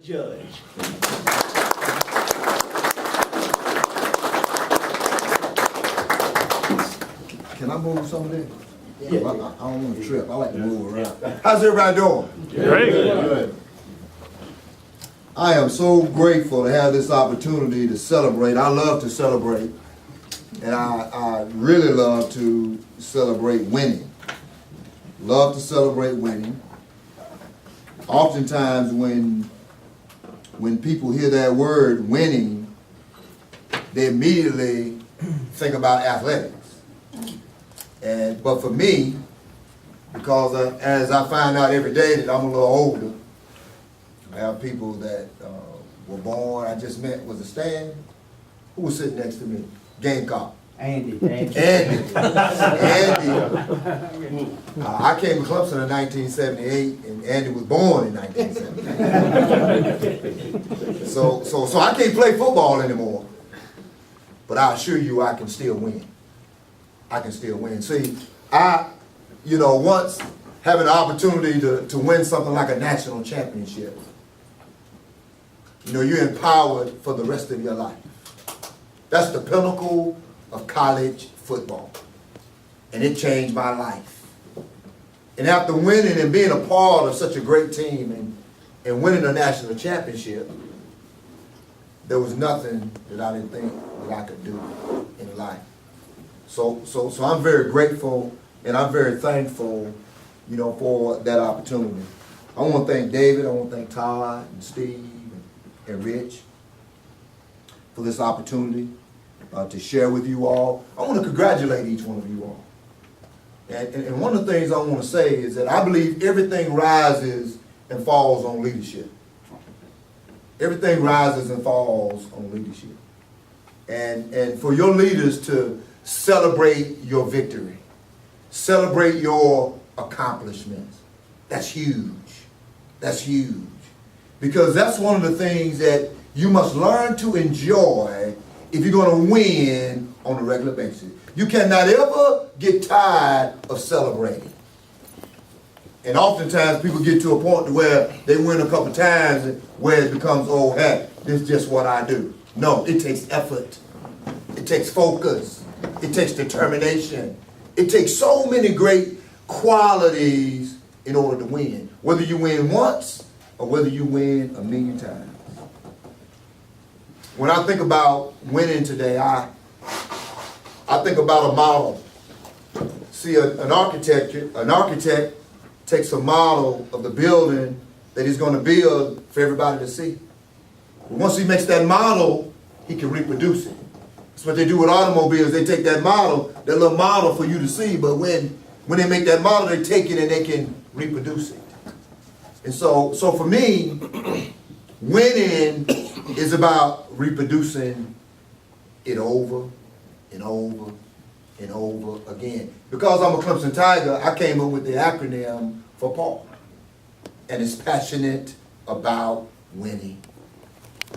Judge. Can I move some of this? Yeah. I don't want to trip. I like to move around. How's everybody doing? Great. Good. I am so grateful to have this opportunity to celebrate. I love to celebrate. And I really love to celebrate winning. Love to celebrate winning. Oftentimes when people hear that word winning, they immediately think about athletics. But for me, because as I find out every day that I'm a little older, I have people that were born, I just met, was it Stan? Who was sitting next to me? Gamecock. Andy. Andy. I came to Clemson in 1978, and Andy was born in 1978. So I can't play football anymore, but I assure you I can still win. I can still win. See, once having the opportunity to win something like a national championship, you're empowered for the rest of your life. That's the pinnacle of college football. And it changed my life. And after winning and being a part of such a great team and winning a national championship, there was nothing that I didn't think that I could do in life. So I'm very grateful and I'm very thankful, for that opportunity. I want to thank David, I want to thank Todd and Steve and Rich for this opportunity to share with you all. I want to congratulate each one of you all. And one of the things I want to say is that I believe everything rises and falls on leadership. Everything rises and falls on leadership. And for your leaders to celebrate your victory, celebrate your accomplishments, that's huge. That's huge. Because that's one of the things that you must learn to enjoy if you're going to win on a regular basis. You cannot ever get tired of celebrating. And oftentimes people get to a point to where they win a couple times where it becomes, oh, heck, this is just what I do. No, it takes effort. It takes focus. It takes determination. It takes so many great qualities in order to win. Whether you win once or whether you win a million times. When I think about winning today, I think about a model. See, an architect takes a model of the building that he's going to build for everybody to see. Once he makes that model, he can reproduce it. That's what they do with automobiles. They take that little model for you to see, but when they make that model, they take it and they can reproduce it. And so for me, winning is about reproducing it over and over and over again. Because I'm a Clemson Tiger, I came up with the acronym for Paul. And it's passionate about winning.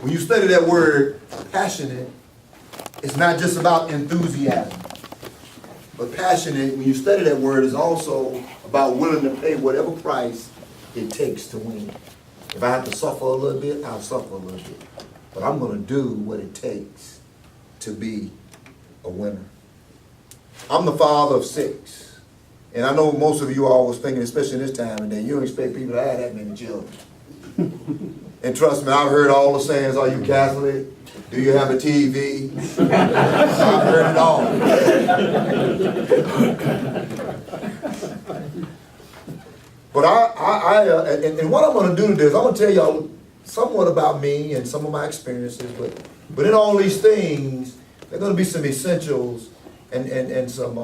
When you study that word, passionate, it's not just about enthusiasm. But passionate, when you study that word, is also about willing to pay whatever price it takes to win. If I have to suffer a little bit, I'll suffer a little bit. But I'm going to do what it takes to be a winner. I'm the father of 6. And I know most of you all was thinking, especially this time of day, you don't expect people to have that many children. And trust me, I've heard all the sayings, are you Catholic? Do you have a TV? I've heard it all. But and what I'm going to do today is I'm going to tell y'all somewhat about me and some of my experiences. But in all these things, there are going to be some essentials and some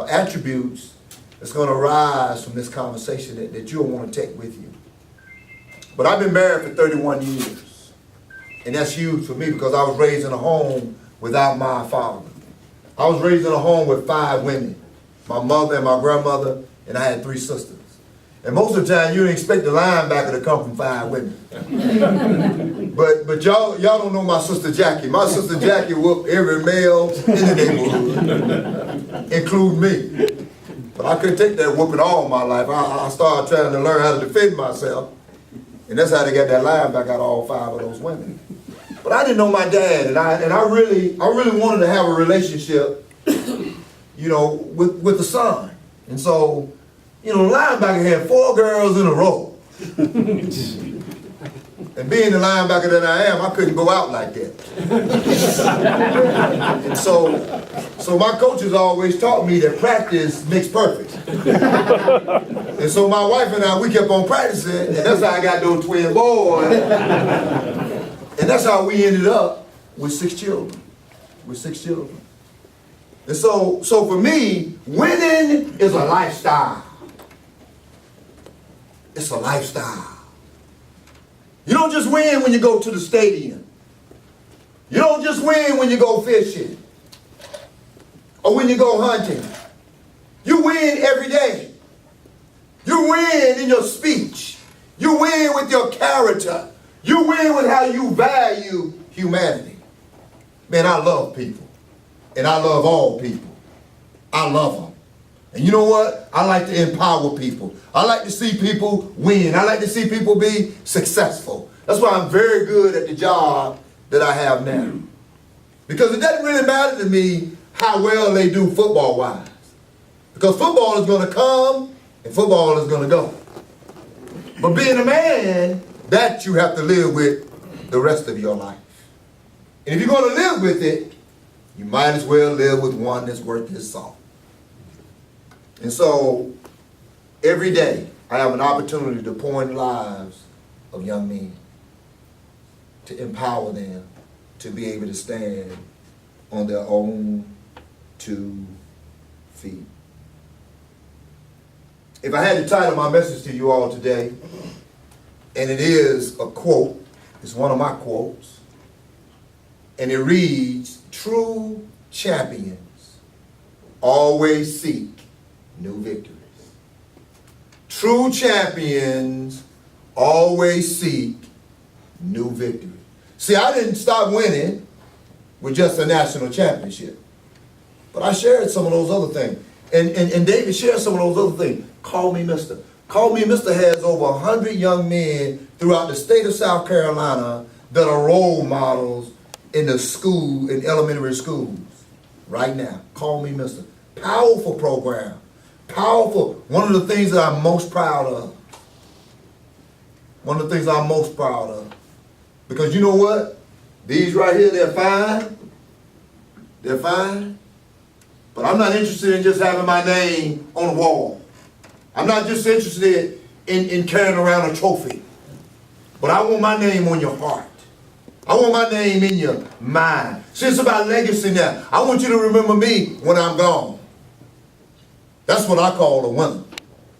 attributes that's going to arise from this conversation that you'll want to take with you. But I've been married for 31 years. And that's huge for me because I was raised in a home without my father. I was raised in a home with 5 women. My mother and my grandmother, and I had 3 sisters. And most of the time, you didn't expect the linebacker to come from 5 women. But y'all don't know my sister Jackie. My sister Jackie whooped every male in the neighborhood, including me. But I couldn't take that whooping all my life. I started trying to learn how to defend myself. And that's how they got that linebacker out of all 5 of those women. But I didn't know my dad, and I really wanted to have a relationship, you know, with the son. And so, you know, the linebacker had 4 girls in a row. And being the linebacker that I am, I couldn't go out like that. And so my coaches always taught me that practice makes perfect. And so my wife and I, we kept on practicing, and that's how I got those twin boys. And that's how we ended up with 6 children. And so for me, winning is a lifestyle. It's a lifestyle. You don't just win when you go to the stadium. You don't just win when you go fishing or when you go hunting. You win every day. You win in your speech. You win with your character. You win with how you value humanity. Man, I love people. And I love all people. I love them. And you know what? I like to empower people. I like to see people win. I like to see people be successful. That's why I'm very good at the job that I have now. Because it doesn't really matter to me how well they do football-wise. Because football is going to come and football is going to go. But being a man, that you have to live with the rest of your life. And if you're going to live with it, you might as well live with one that's worth his salt. And so, every day, I have an opportunity to pour in the lives of young men, to empower them to be able to stand on their own 2 feet. If I had to title my message to you all today, and it is a quote, it's one of my quotes, and it reads, "True champions always seek new victories." True champions always seek new victories. See, I didn't stop winning with just a national championship. But I shared some of those other things. And David shared some of those other things. Call Me Mister. Call Me Mister has over 100 young men throughout the state of South Carolina that are role models in the school, in elementary schools right now. Call Me Mister. Powerful program. Powerful. One of the things that I'm most proud of. One of the things I'm most proud of. Because you know what? These right here, they're fine. They're fine. But I'm not interested in just having my name on the wall. I'm not just interested in carrying around a trophy. But I want my name on your heart. I want my name in your mind. See, it's about legacy now. I want you to remember me when I'm gone. That's what I call a winner.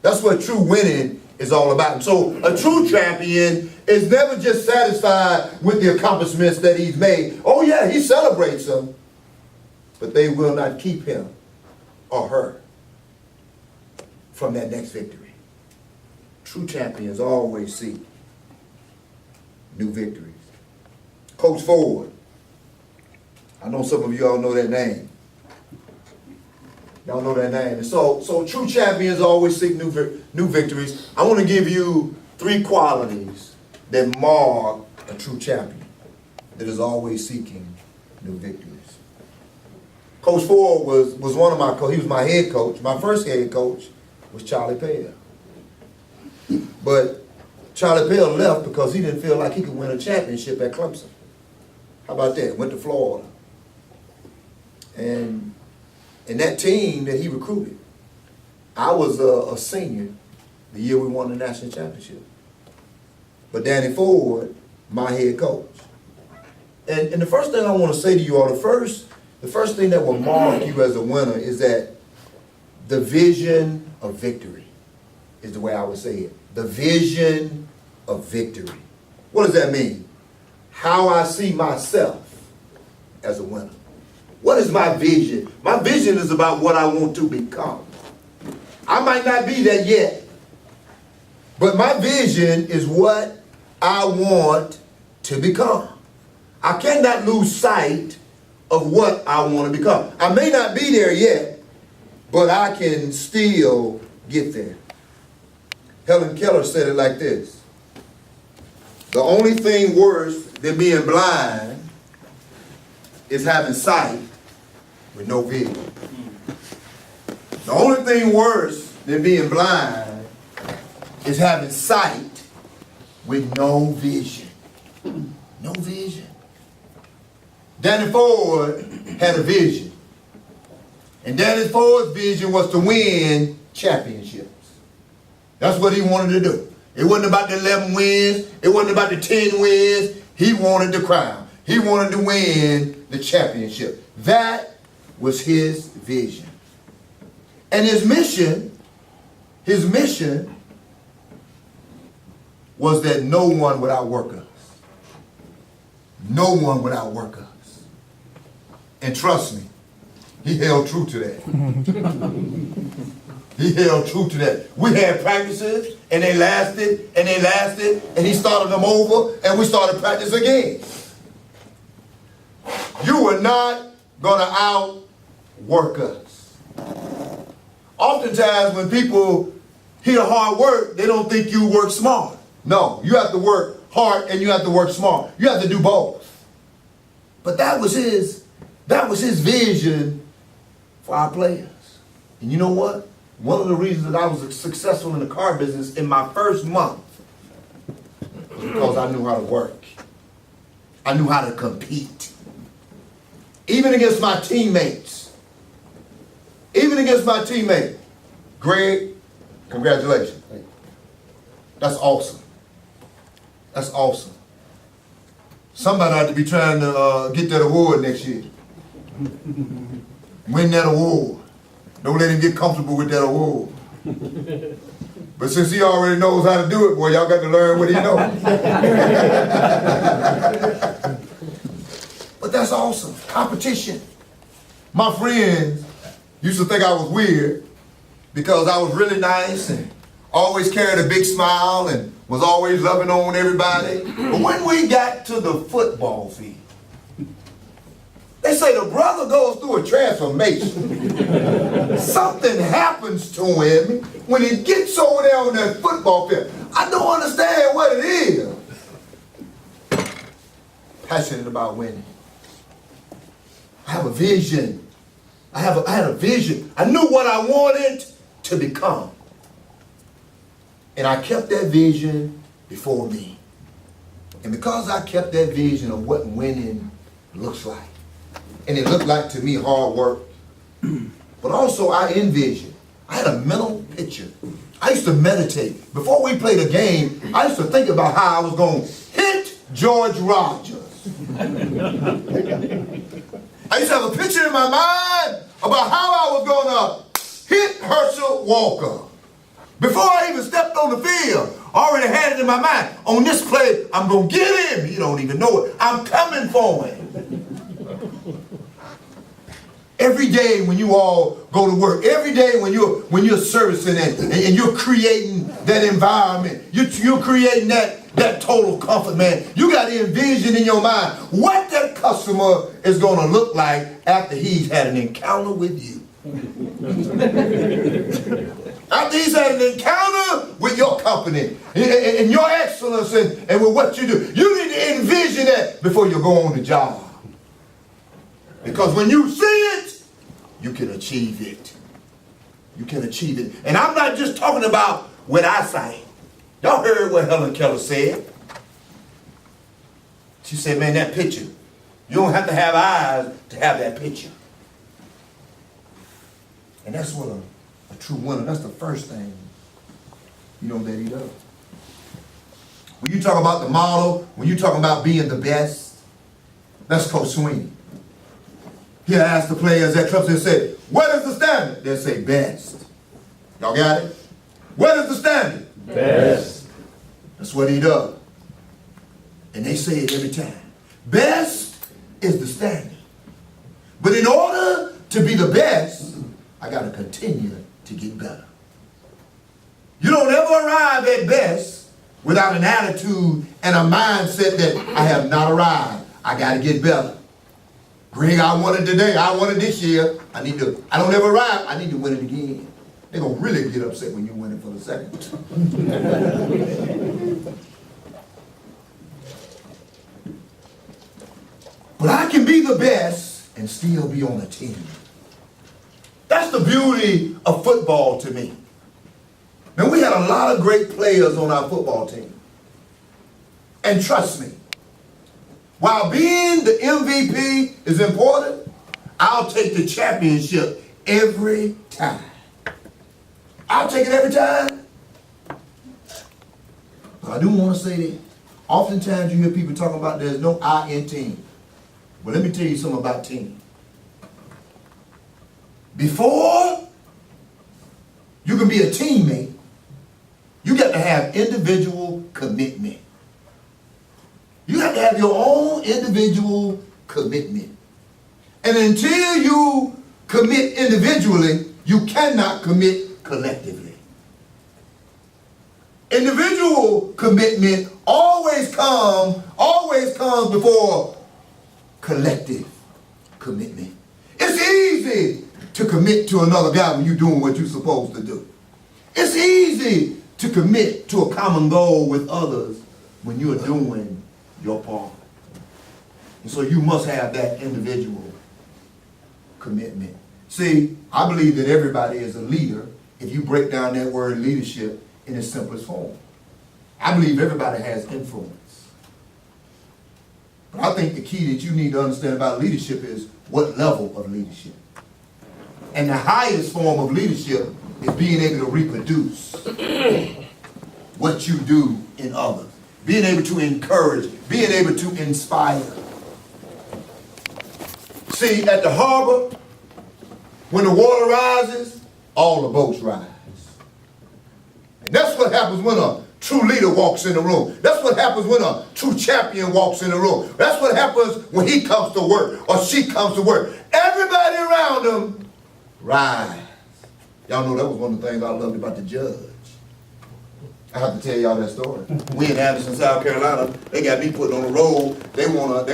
That's what true winning is all about. And so a true champion is never just satisfied with the accomplishments that he's made. Oh yeah, he celebrates them, but they will not keep him or her from that next victory. True champions always seek new victories. Coach Ford. I know some of you all know that name. Y'all know that name. And so true champions always seek new victories. I want to give you 3 qualities that mark a true champion that is always seeking new victories. Coach Ford was one of my coaches. He was my head coach. My first head coach was Charlie Pell. But Charlie Pell left because he didn't feel like he could win a championship at Clemson. How about that? Went to Florida. And that team that he recruited, I was a senior the year we won the national championship. But Danny Ford, my head coach. And the first thing I want to say to you all, the first thing that will mark you as a winner is that the vision of victory is the way I would say it. The vision of victory. What does that mean? How I see myself as a winner. What is my vision? My vision is about what I want to become. I might not be there yet, but my vision is what I want to become. I cannot lose sight of what I want to become. I may not be there yet, but I can still get there. Helen Keller said it like this: The only thing worse than being blind is having sight with no vision. The only thing worse than being blind is having sight with no vision. No vision. Danny Ford had a vision. And Danny Ford's vision was to win championships. That's what he wanted to do. It wasn't about the 11 wins. It wasn't about the 10 wins. He wanted the crown. He wanted to win the championship. That was his vision. And his mission was that no one would outwork us. No one would outwork us. And trust me, he held true to that. He held true to that. We had practices, and they lasted, and they lasted, and he started them over, and we started practice again. You are not going to outwork us. Oftentimes when people hear hard work, they don't think you work smart. No, you have to work hard and you have to work smart. You have to do both. But that was his vision for our players. And you know what? One of the reasons that I was successful in the car business in my first month was because I knew how to work. I knew how to compete. Even against my teammates. Greg, congratulations. That's awesome. That's awesome. Somebody ought to be trying to get that award next year. Win that award. Don't let him get comfortable with that award. But since he already knows how to do it, boy, y'all got to learn what he knows. But that's awesome. Competition. My friends used to think I was weird because I was really nice and always carried a big smile and was always loving on everybody. But when we got to the football field, they say the brother goes through a transformation. Something happens to him when he gets over there on that football field. I don't understand what it is. Passionate about winning. I have a vision. I had a vision. I knew what I wanted to become. And I kept that vision before me. And because I kept that vision of what winning looks like, and it looked like to me hard work, but also I envisioned, I had a mental picture. I used to meditate. Before we played a game, I used to think about how I was going to hit George Rogers. I used to have a picture in my mind about how I was going to hit Herschel Walker. Before I even stepped on the field, I already had it in my mind. On this play, I'm going to get him. He don't even know it. I'm coming for him. Every day when you all go to work, every day when you're servicing it and you're creating that environment, you're creating that total comfort, man. You got to envision in your mind what that customer is going to look like after he's had an encounter with you. After he's had an encounter with your company and your excellence and with what you do. You need to envision that before you go on the job. Because when you see it, you can achieve it. You can achieve it. And I'm not just talking about with eyesight. Y'all heard what Helen Keller said. She said, man, that picture, you don't have to have eyes to have that picture. And that's what a true winner, that's the first thing, that he does. When you talk about the model, when you talk about being the best, that's Coach Sweeney. He'll ask the players at Clemson and say, what is the standard? They'll say best. Y'all got it? What is the standard? Best. That's what he does. And they say it every time. Best is the standard. But in order to be the best, I got to continue to get better. You don't ever arrive at best without an attitude and a mindset that I have not arrived. I got to get better. Greg, I won it today. I won it this year. I don't ever arrive. I need to win it again. They're going to really get upset when you win it for the second. But I can be the best and still be on a team. That's the beauty of football to me. Now, we had a lot of great players on our football team. And trust me, while being the MVP is important, I'll take the championship every time. I'll take it every time. But I do want to say this. Oftentimes you hear people talking about there's no I in team. But let me tell you something about team. Before you can be a teammate, you got to have individual commitment. You have to have your own individual commitment. And until you commit individually, you cannot commit collectively. Individual commitment always comes before collective commitment. It's easy to commit to another guy when you're doing what you're supposed to do. It's easy to commit to a common goal with others when you're doing your part. And so you must have that individual commitment. See, I believe that everybody is a leader if you break down that word leadership in its simplest form. I believe everybody has influence. But I think the key that you need to understand about leadership is what level of leadership. And the highest form of leadership is being able to reproduce what you do in others. Being able to encourage, being able to inspire. See, at the harbor, when the water rises, all the boats rise. And that's what happens when a true leader walks in the room. That's what happens when a true champion walks in the room. That's what happens when he comes to work or she comes to work. Everybody around them rise. Y'all know that was one of the things I loved about the Judge. I have to tell y'all that story. We in Anderson, South Carolina, they got me put on the road. They wanna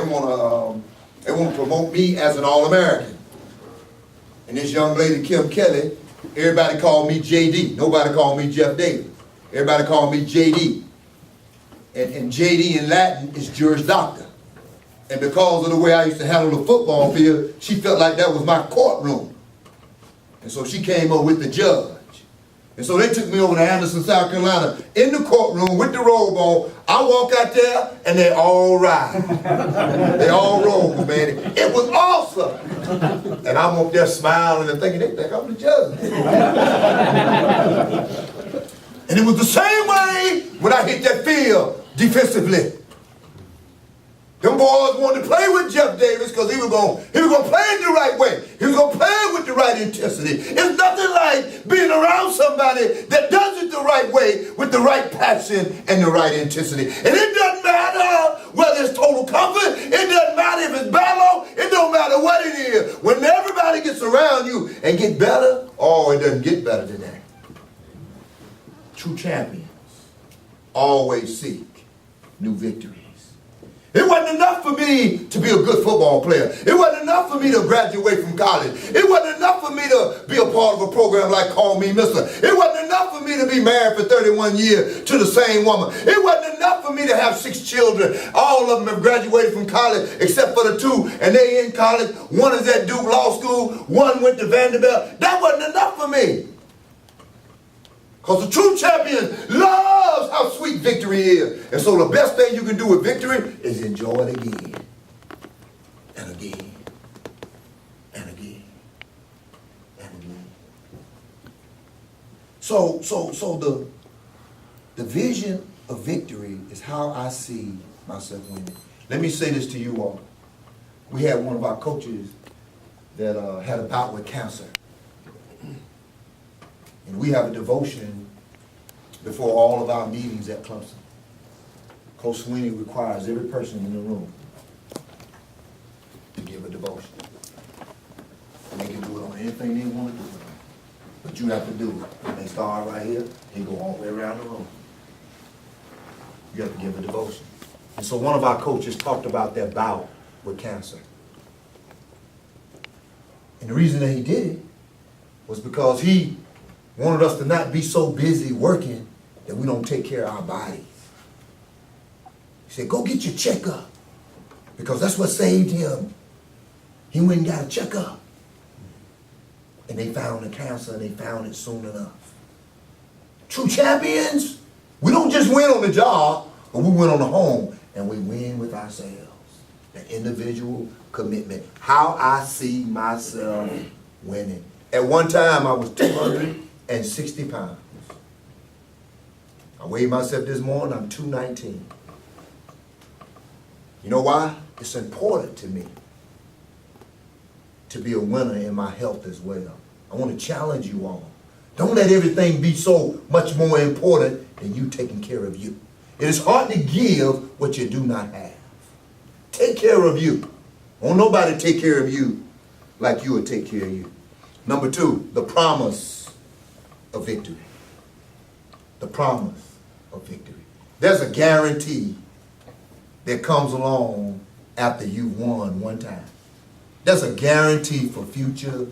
promote me as an All-American. And this young lady, Kim Kelly, everybody called me JD. Nobody called me Jeff Davis. Everybody called me JD. And JD in Latin is Juris Doctor. And because of the way I used to handle the football field, she felt like that was my courtroom. And so she came up with the judge. And so they took me over to Anderson, South Carolina, in the courtroom with the robe on. I walk out there, and they all ride. They all roll, man. It was awesome. And I'm up there smiling and thinking, they think I'm the judge. And it was the same way when I hit that field defensively. Them boys wanted to play with Jeff Davis because he was going to play it the right way. He was going to play it with the right intensity. It's nothing like being around somebody that does it the right way with the right passion and the right intensity. And it doesn't matter whether it's total comfort. It doesn't matter if it's battle. It don't matter what it is. When everybody gets around you and get better, oh, it doesn't get better than that. True champions always seek new victories. It wasn't enough for me to be a good football player. It wasn't enough for me to graduate from college. It wasn't enough for me to be a part of a program like Call Me Mister. It wasn't enough for me to be married for 31 years to the same woman. It wasn't enough for me to have 6 children. All of them have graduated from college except for the 2, and they in college. One is at Duke Law School. One went to Vanderbilt. That wasn't enough for me. Because the true champion loves how sweet victory is. And so the best thing you can do with victory is enjoy it again. And again. And again. And again. So the vision of victory is how I see myself winning. Let me say this to you all. We had one of our coaches that had a bout with cancer. And we have a devotion before all of our meetings at Clemson. Coach Sweeney requires every person in the room to give a devotion. And they can do it on anything they want to do. But you have to do it. They start right here and go all the way around the room. You have to give a devotion. And so one of our coaches talked about that bout with cancer. And the reason that he did it was because he wanted us to not be so busy working that we don't take care of our bodies. He said, go get your checkup. Because that's what saved him. He went and got a checkup. And they found the cancer, and they found it soon enough. True champions, we don't just win on the job, but we win on the home, and we win with ourselves. The individual commitment. How I see myself winning. At one time, I was 260 pounds. I weighed myself this morning, I'm 219. You know why? It's important to me to be a winner in my health as well. I want to challenge you all. Don't let everything be so much more important than you taking care of you. It is hard to give what you do not have. Take care of you. Won't nobody take care of you like you will take care of you. Number 2, the promise of victory. The promise of victory. There's a guarantee that comes along after you've won one time. There's a guarantee for future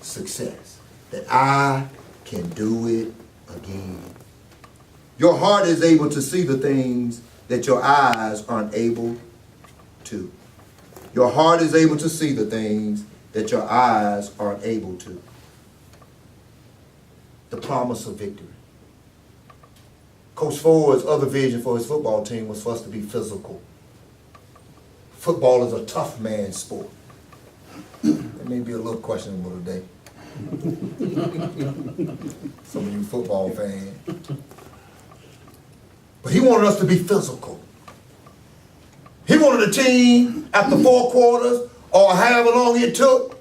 success. That I can do it again. Your heart is able to see the things that your eyes aren't able to. Your heart is able to see the things that your eyes aren't able to. The promise of victory. Coach Ford's other vision for his football team was for us to be physical. Football is a tough man's sport. It may be a little questionable today. Some of you football fans. But he wanted us to be physical. He wanted a team after 4 quarters or however long it took,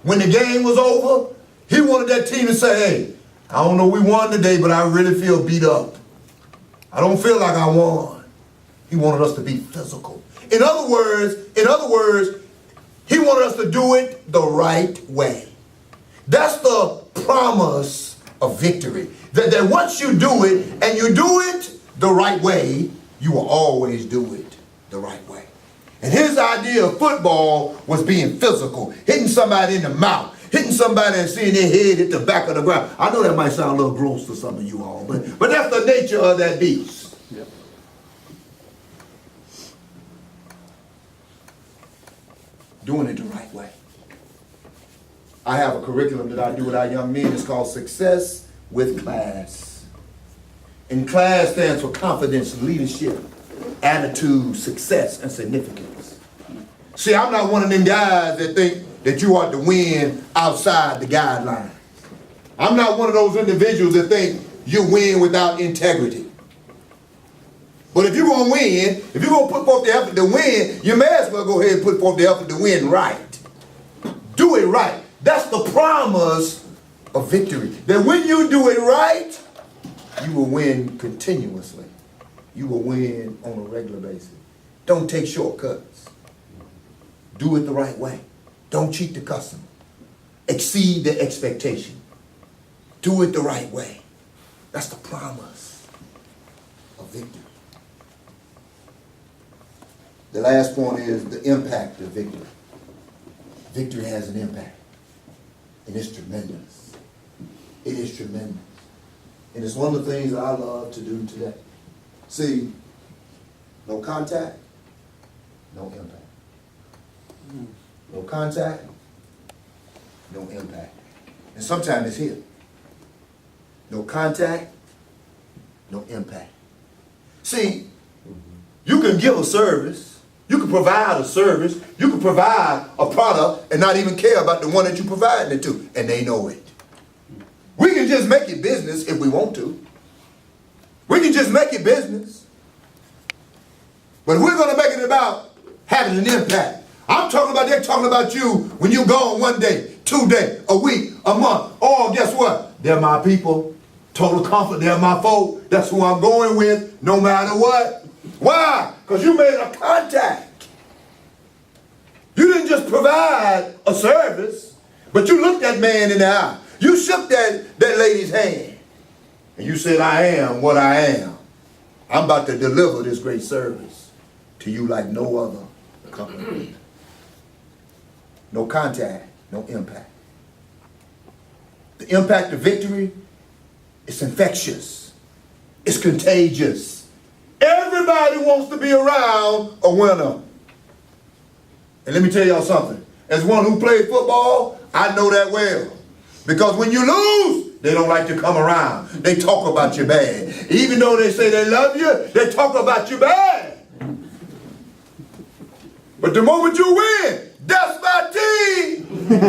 when the game was over, he wanted that team to say, hey, I don't know we won today, but I really feel beat up. I don't feel like I won. He wanted us to be physical. In other words, he wanted us to do it the right way. That's the promise of victory. That once you do it, and you do it the right way, you will always do it the right way. And his idea of football was being physical, hitting somebody in the mouth, hitting somebody and seeing their head hit the back of the ground. I know that might sound a little gross to some of you all, but that's the nature of that beast. Yep. Doing it the right way. I have a curriculum that I do with our young men. It's called Success with Class. And class stands for confidence, leadership, attitude, success, and significance. See, I'm not one of them guys that think that you ought to win outside the guidelines. I'm not one of those individuals that think you win without integrity. But if you're going to win, if you're going to put forth the effort to win, you may as well go ahead and put forth the effort to win right. Do it right. That's the promise of victory. That when you do it right, you will win continuously. You will win on a regular basis. Don't take shortcuts. Do it the right way. Don't cheat the customer. Exceed the expectation. Do it the right way. That's the promise of victory. The last point is the impact of victory. Victory has an impact. And it's tremendous. It is tremendous. And it's one of the things that I love to do today. See, no contact, no impact. No contact, no impact. And sometimes it's here. No contact, no impact. See, you can give a service, you can provide a service, you can provide a product and not even care about the one that you're providing it to, and they know it. We can just make it business if we want to. We can just make it business. But if we're going to make it about having an impact, they're talking about you when you're gone 1 day, 2 days, a week, a month. Oh, guess what? They're my people. Total comfort. They're my folk. That's who I'm going with no matter what. Why? Because you made a contact. You didn't just provide a service, but you looked that man in the eye. You shook that lady's hand. And you said, I am what I am. I'm about to deliver this great service to you like no other company. No contact, no impact. The impact of victory is infectious. It's contagious. Everybody wants to be around a winner. And let me tell y'all something. As one who played football, I know that well. Because when you lose, they don't like to come around. They talk about you bad. Even though they say they love you, they talk about you bad. But the moment you win, that's my team. Man,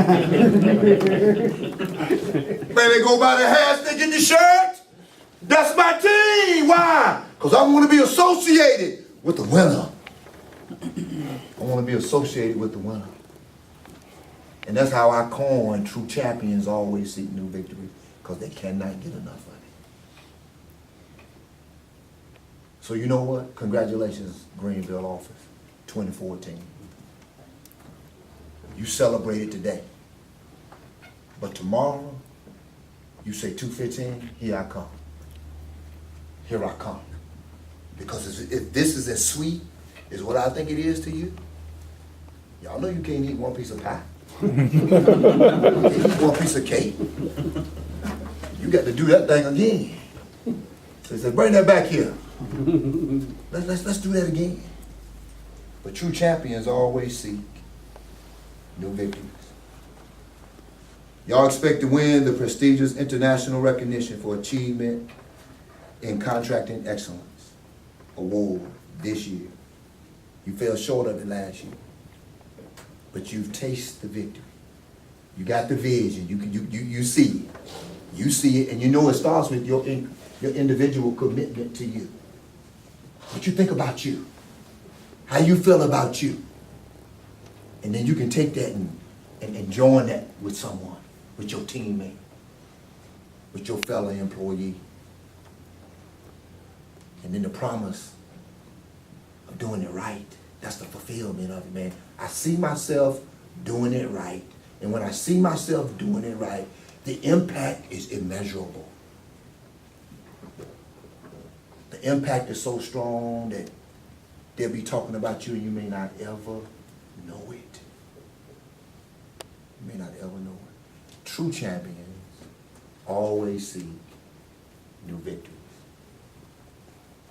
they go by the hair stick in the shirt. That's my team. Why? Because I want to be associated with the winner. I want to be associated with the winner. And that's how I coin true champions always seek new victory, because they cannot get enough of it. So you know what? Congratulations, Greenville office, 2014. You celebrate it today. But tomorrow, you say 215, here I come. Here I come. Because if this is as sweet as what I think it is to you, y'all know you can't eat one piece of pie. You can't eat one piece of cake. You got to do that thing again. So he said, bring that back here. Let's do that again. But true champions always seek new victories. Y'all expect to win the prestigious international recognition for achievement in contracting excellence award this year. You fell short of it last year, but you've tasted the victory. You got the vision. You see it. You see it, and you know it starts with your individual commitment to you. What you think about you, how you feel about you, and then you can take that and join that with someone, with your teammate, with your fellow employee. And then the promise of doing it right. That's the fulfillment of it, man. I see myself doing it right. And when I see myself doing it right, the impact is immeasurable. The impact is so strong that they'll be talking about you and you may not ever know it. You may not ever know it. True champions always seek new victories.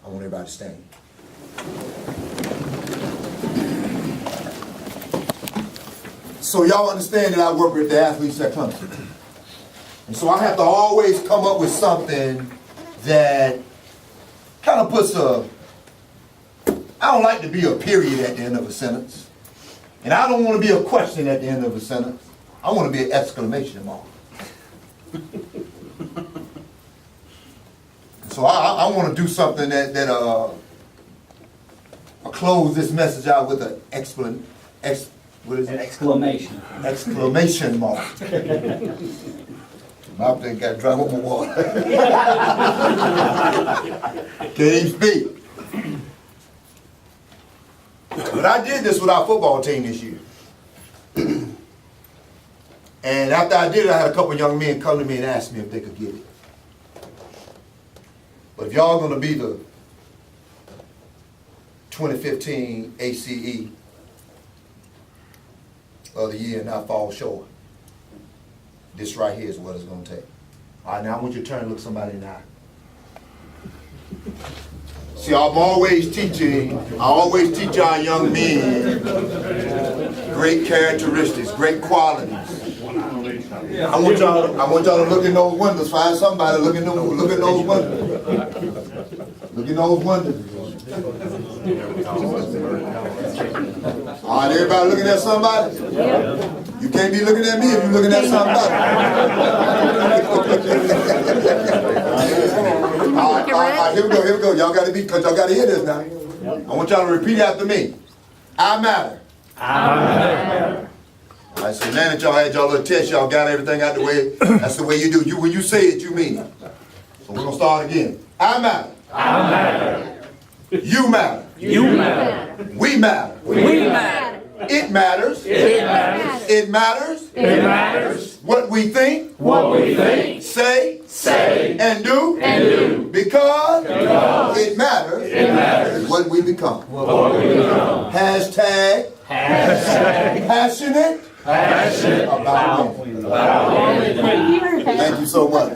I want everybody to stand. So y'all understand that I work with the athletes at Clemson. And so I have to always come up with something that kind of puts I don't like to be a period at the end of a sentence. And I don't want to be a question at the end of a sentence. I want to be an exclamation mark. So I want to do something that I'll close this message out with an exclamation mark. My thing got dry with my water. Can't even speak. But I did this with our football team this year. And after I did it, I had a couple of young men come to me and ask me if they could get it. But if y'all gonna be the 2015 ACE of the year and not fall short, this right here is what it's gonna take. All right, now I want you to turn and look somebody in the eye. See, I always teach our young men great characteristics, great qualities. I want y'all to look in those windows. Find somebody look in those windows. Look in those windows. All right, everybody looking at somebody? You can't be looking at me if you're looking at somebody. All right, here we go. Y'all got to because y'all got to hear this now. I want y'all to repeat after me. I matter. I matter. All right, so now that y'all had y'all little test, y'all got everything out the way. That's the way you do. When you say it, you mean it. So we're gonna start again. I matter. I matter. You matter. You matter. We matter. We matter. It matters. It matters. It matters. It matters. What we think. What we think. Say. Say. And do. And do. Because it matters. It matters. What we become. What we become. Hashtag. Passionate. Passionate about winning. Thank you so much.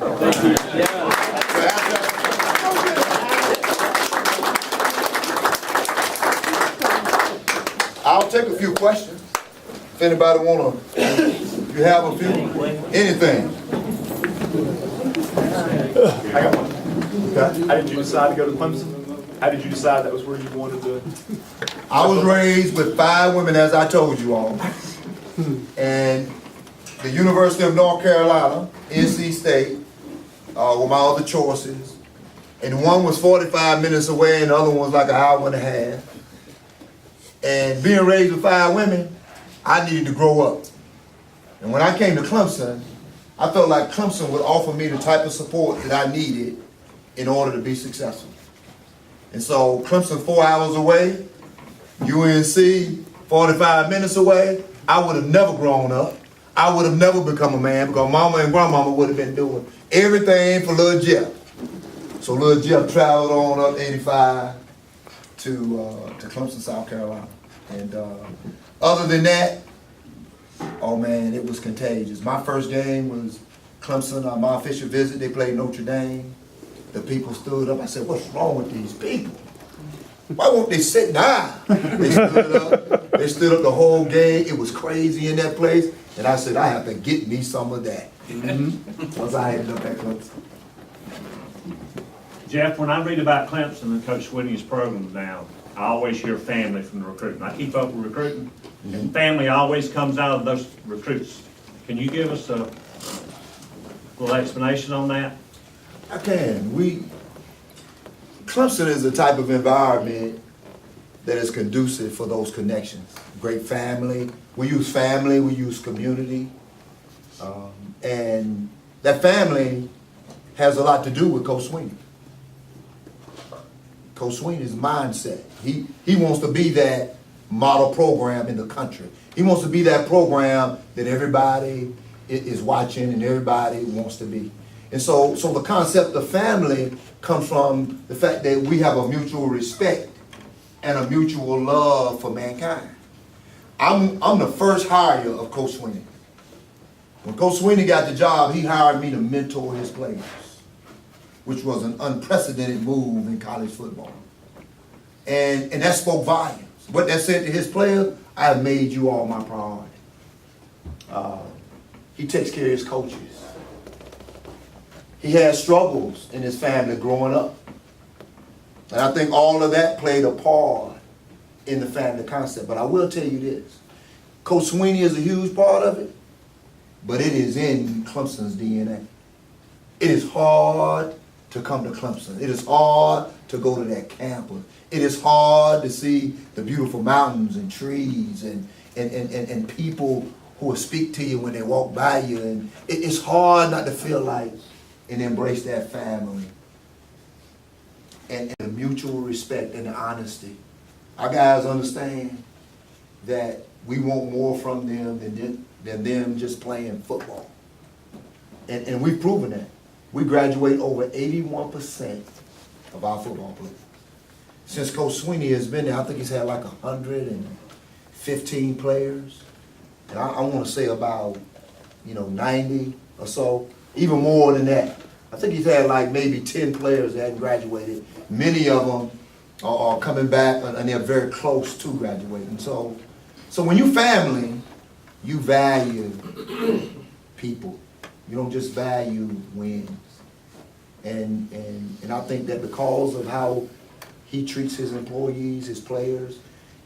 I'll take a few questions. If anybody wanna, you have a few, anything. I got one. Okay. How did you decide to go to Clemson? How did you decide that was where you wanted to? I was raised with 5 women, as I told you all. And the University of North Carolina, NC State, were my other choices. And one was 45 minutes away and the other one was like an hour and a half. And being raised with 5 women, I needed to grow up. And when I came to Clemson, I felt like Clemson would offer me the type of support that I needed in order to be successful. And so Clemson 4 hours away, UNC 45 minutes away, I would have never grown up. I would have never become a man because mama and grandmama would have been doing everything for little Jeff. So little Jeff traveled on up 85 to Clemson, South Carolina. And other than that, oh man, it was contagious. My first game was Clemson, my official visit, they played Notre Dame. The people stood up. I said, what's wrong with these people? Why won't they sit down? They stood up. They stood up the whole game. It was crazy in that place. And I said, I have to get me some of that. Once I ended up at Clemson. Jeff, when I read about Clemson and Coach Sweeney's programs now, I always hear family from the recruiting. I keep up with recruiting, and family always comes out of those recruits. Can you give us a little explanation on that? I can. Clemson is the type of environment that is conducive for those connections. Great family. We use family, we use community. And that family has a lot to do with Coach Sweeney. Coach Sweeney's mindset. He wants to be that model program in the country. He wants to be that program that everybody is watching and everybody wants to be. And so the concept of family comes from the fact that we have a mutual respect and a mutual love for mankind. I'm the first hire of Coach Sweeney. When Coach Sweeney got the job, he hired me to mentor his players, which was an unprecedented move in college football. And that spoke volumes. What that said to his players, I have made you all my priority. He takes care of his coaches. He had struggles in his family growing up. And I think all of that played a part in the family concept. But I will tell you this. Coach Sweeney is a huge part of it, but it is in Clemson's DNA. It is hard to come to Clemson. It is hard to go to that campus. It is hard to see the beautiful mountains and trees and people who will speak to you when they walk by you. And it's hard not to feel like and embrace that family and the mutual respect and the honesty. Our guys understand that we want more from them than them just playing football. And we've proven that. We graduate over 81% of our football players. Since Coach Sweeney has been there, I think he's had like 115 players. And I want to say about, 90 or so, even more than that. I think he's had like maybe 10 players that hadn't graduated. Many of them are coming back and they're very close to graduating. So when you family, you value people. You don't just value wins. And I think that because of how he treats his employees, his players,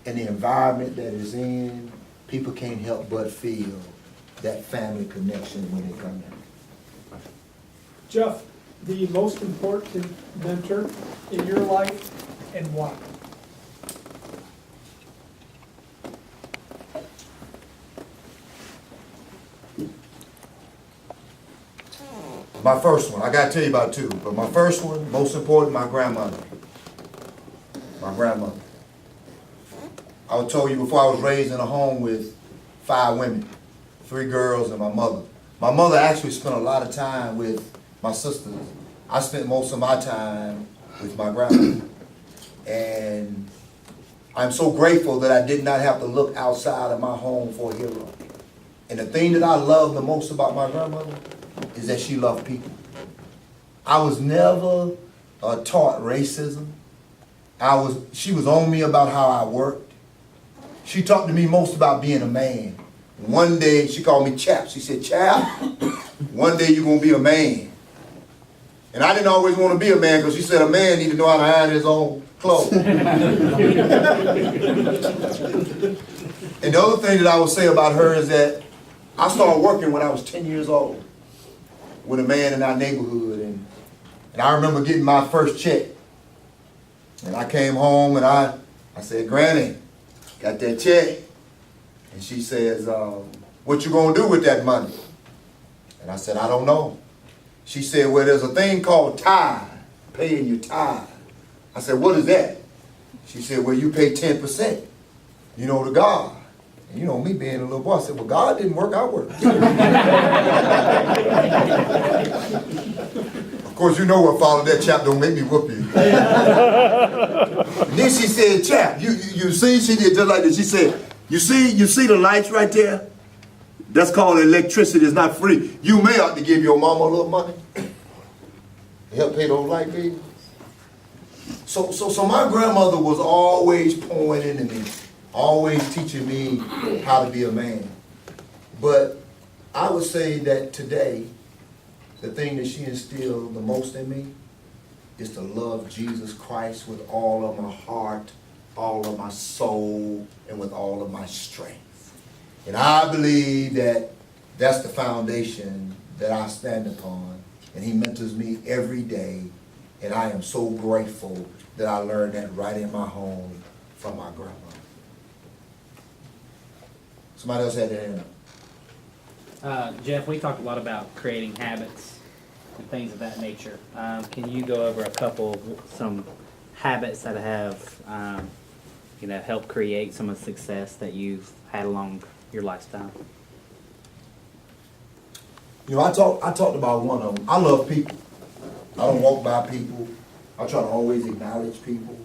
and the environment that is in, people can't help but feel that family connection when they come in. Jeff, the most important mentor in your life and why? My first one, I gotta tell you about two, but my first one, most important, my grandmother. My grandmother. I was told you before, I was raised in a home with 5 women, 3 girls and my mother. My mother actually spent a lot of time with my sisters. I spent most of my time with my grandmother. And I'm so grateful that I did not have to look outside of my home for a hero. And the thing that I love the most about my grandmother is that she loved people. I was never taught racism. She was on me about how I worked. She talked to me most about being a man. One day, she called me Chap. She said, Chap, one day you're going to be a man. And I didn't always want to be a man because she said a man need to know how to iron his own clothes. And the other thing that I would say about her is that I started working when I was 10 years old with a man in our neighborhood. And I remember getting my first check. And I came home and I said, Granny, got that check. And she says, what you gonna do with that money? And I said, I don't know. She said, well, there's a thing called tithe, paying your tithe. I said, what is that? She said, well, you pay 10%, to God. And me being a little boy, I said, well, God didn't work, I worked. Of course, you know what followed that, Chap, don't make me whoop you. And then she said, Chap, you see, she did just like this. She said, you see the lights right there? That's called electricity. It's not free. You may have to give your mama a little money to help pay those light bills. So my grandmother was always pouring into me, always teaching me how to be a man. But I would say that today, the thing that she instilled the most in me is to love Jesus Christ with all of my heart, all of my soul, and with all of my strength. And I believe that that's the foundation that I stand upon. And he mentors me every day. And I am so grateful that I learned that right in my home from my grandma. Somebody else had their hand up. Jeff, we talked a lot about creating habits and things of that nature. Can you go over some habits that have, helped create some of the success that you've had along your lifestyle? I talked about one of them. I love people. I don't walk by people. I try to always acknowledge people.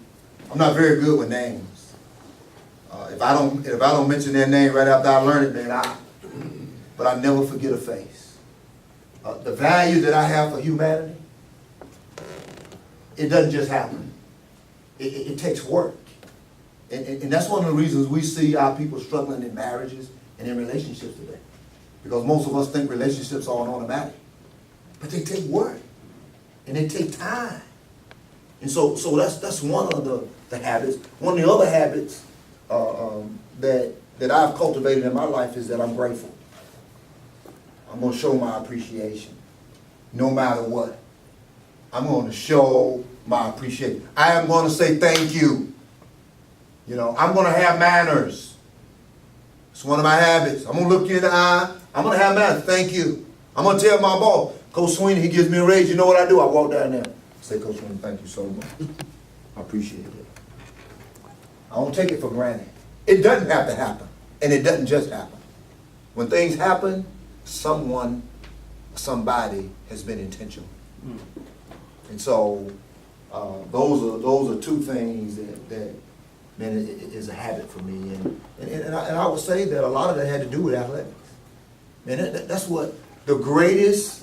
I'm not very good with names. If I don't mention their name right after I learn it, but I never forget a face. The value that I have for humanity, it doesn't just happen. It takes work. And that's one of the reasons we see our people struggling in marriages and in relationships today. Because most of us think relationships are automatic. But they take work. And they take time. And so that's one of the habits. One of the other habits that I've cultivated in my life is that I'm grateful. I'm going to show my appreciation no matter what. I'm going to show my appreciation. I am going to say thank you. I'm going to have manners. It's one of my habits. I'm going to look you in the eye. I'm going to have manners. Thank you. I'm going to tell my boss, Coach Sweeney, he gives me a raise. You know what I do? I walk down there. Say, Coach Sweeney, thank you so much. I appreciate it. I don't take it for granted. It doesn't have to happen. And it doesn't just happen. When things happen, somebody has been intentional. And so those are two things that man, it is a habit for me. And I would say that a lot of that had to do with athletics. Man, that's what the greatest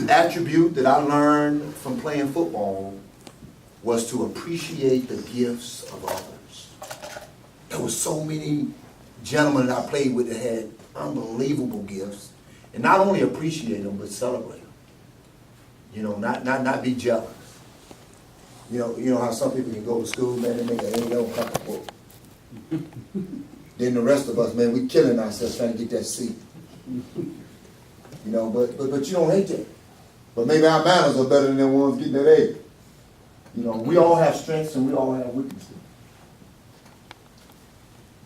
attribute that I learned from playing football was to appreciate the gifts of others. There were so many gentlemen that I played with that had unbelievable gifts. And not only appreciate them, but celebrate them. Not be jealous. You know how some people can go to school, man, and they don't come to work. Then the rest of us, man, we killing ourselves trying to get that seat. But you don't hate that. But maybe our manners are better than the ones getting that A. We all have strengths and we all have weaknesses.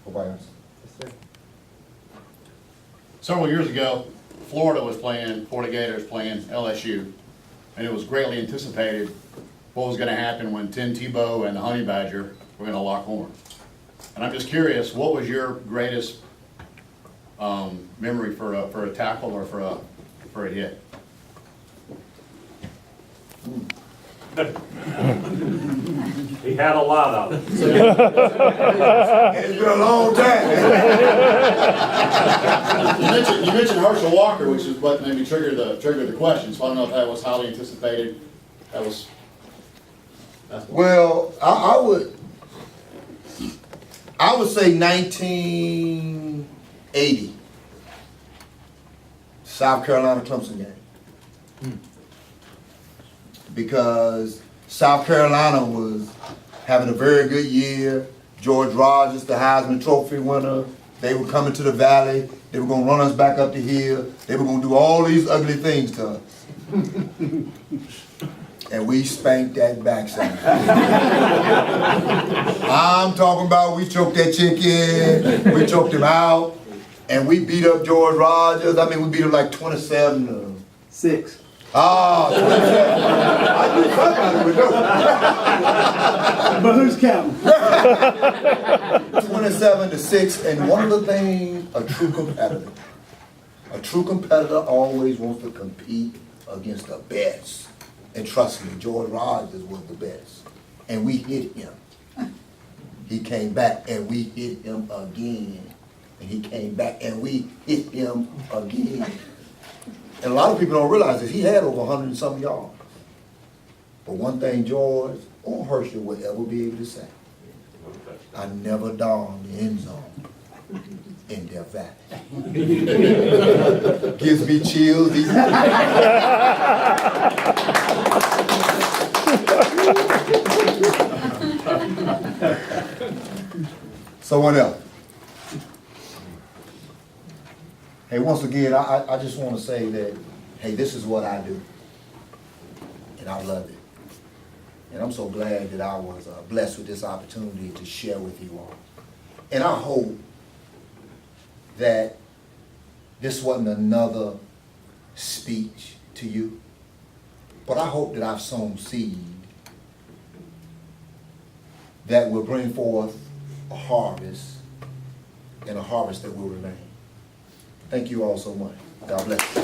Nobody else? Several years ago, Florida Gators playing LSU, and it was greatly anticipated what was going to happen when Tim Tebow and the Honey Badger were going to lock horns. And I'm just curious, what was your greatest memory for a tackle or for a hit? He had a lot of them. It's been a long time. You mentioned Herschel Walker, which is what made me trigger the question. So I don't know if that was highly anticipated. Well, I would say 19 80. South Carolina Clemson game. Because South Carolina was having a very good year. George Rogers, the Heisman Trophy winner, they were coming to the Valley. They were gonna run us back up the hill. They were gonna do all these ugly things to us. And we spanked that backside. I'm talking about we choked that chicken, we choked him out, and we beat up George Rogers. I mean, we beat him like 27-6. Ah, 27. I knew somebody would know. But who's counting? 27-6, and one of the things, a true competitor always wants to compete against the best. And trust me, George Rogers was the best. And we hit him. He came back and we hit him again. And he came back and we hit him again. And a lot of people don't realize this. He had over 100 and some yards. But one thing George or Herschel will ever be able to say, I never downed the end zone in their Valley. Gives me chills. Someone else. Hey, once again, I just want to say that, hey, this is what I do. And I love it. And I'm so glad that I was blessed with this opportunity to share with you all. And I hope that this wasn't another speech to you, but I hope that I've sown seed that will bring forth a harvest, and a harvest that will remain. Thank you all so much. God bless you.